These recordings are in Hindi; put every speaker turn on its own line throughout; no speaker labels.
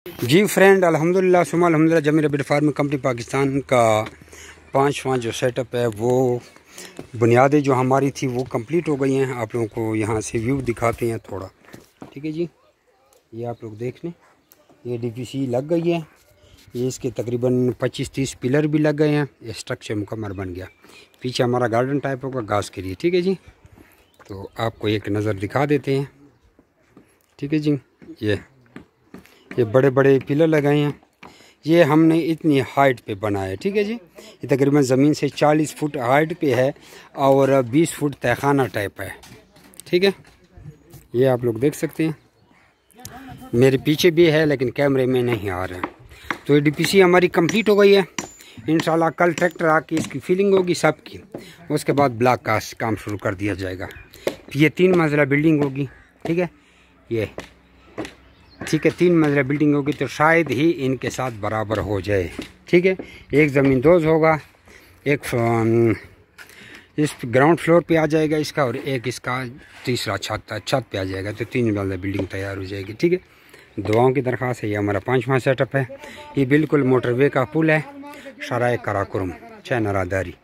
जी फ्रेंड, अल्हम्दुलिल्लाह सुमा अल्हम्दुलिल्लाह जमीर रबीट फार्मिंग कंपनी पाकिस्तान का पाँचवा जो सेटअप है वो बुनियादें जो हमारी थी वो कंप्लीट हो गई हैं। आप लोगों को यहाँ से व्यू दिखाते हैं थोड़ा, ठीक है जी। ये आप लोग देख लें, ये डीपीसी लग गई है। ये इसके तकरीबन 25-30 पिलर भी लग गए हैं। ये स्ट्रक्चर मुकम्मल बन गया। पीछे हमारा गार्डन टाइप होगा घास के लिए, ठीक है जी। तो आपको एक नज़र दिखा देते हैं, ठीक है जी। ये बड़े बड़े पिलर लगाए हैं। ये हमने इतनी हाइट पे बनाया है, ठीक है जी। ये तकरीबन ज़मीन से 40 फुट हाइट पे है और 20 फुट तहखाना टाइप है, ठीक है। ये आप लोग देख सकते हैं, मेरे पीछे भी है लेकिन कैमरे में नहीं आ रहा है। तो ये डीपीसी हमारी कंप्लीट हो गई है। इंशाल्लाह कल ट्रैक्टर आके इसकी फिलिंग होगी सबकी, उसके बाद ब्लॉक का काम शुरू कर दिया जाएगा। ये 3 मंजिला बिल्डिंग होगी, ठीक है। ये ठीक है, 3 मंजिला बिल्डिंग होगी तो शायद ही इनके साथ बराबर हो जाए, ठीक है। एक ज़मीन दोज होगा, एक इस ग्राउंड फ्लोर पे आ जाएगा इसका और एक इसका तीसरा छत पे आ जाएगा। तो 3 मंजिला बिल्डिंग तैयार हो जाएगी, ठीक है। दुआओं की दरख्वास्त है। ये हमारा 5वां सेटअप है। ये बिल्कुल मोटरवे का पुल है, शराय कराकुरम नरादारी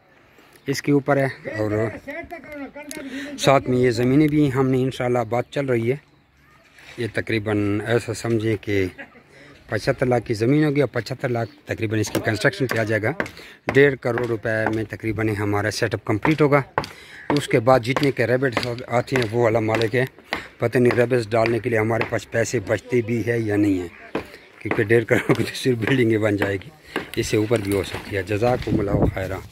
इसके ऊपर है। और साथ में ये ज़मीनें भी हमने इंशाल्लाह बात चल रही है। ये तकरीबन ऐसा समझें कि 75 लाख की ज़मीन होगी और 75 लाख तकरीबन इसकी कंस्ट्रक्शन किया जाएगा। 1.5 करोड़ रुपए में तकरीबन हमारा सेटअप कंप्लीट होगा। उसके बाद जितने के रेबिट्स आते हैं वो वाला मालिक है, पता नहीं रेबिट्स डालने के लिए हमारे पास पैसे बचते भी है या नहीं है, क्योंकि 1.5 करोड़ की तो सिर्फ बिल्डिंगें बन जाएगी, इससे ऊपर भी हो सकती है। जज़ाकुमुल्लाहु खैरा।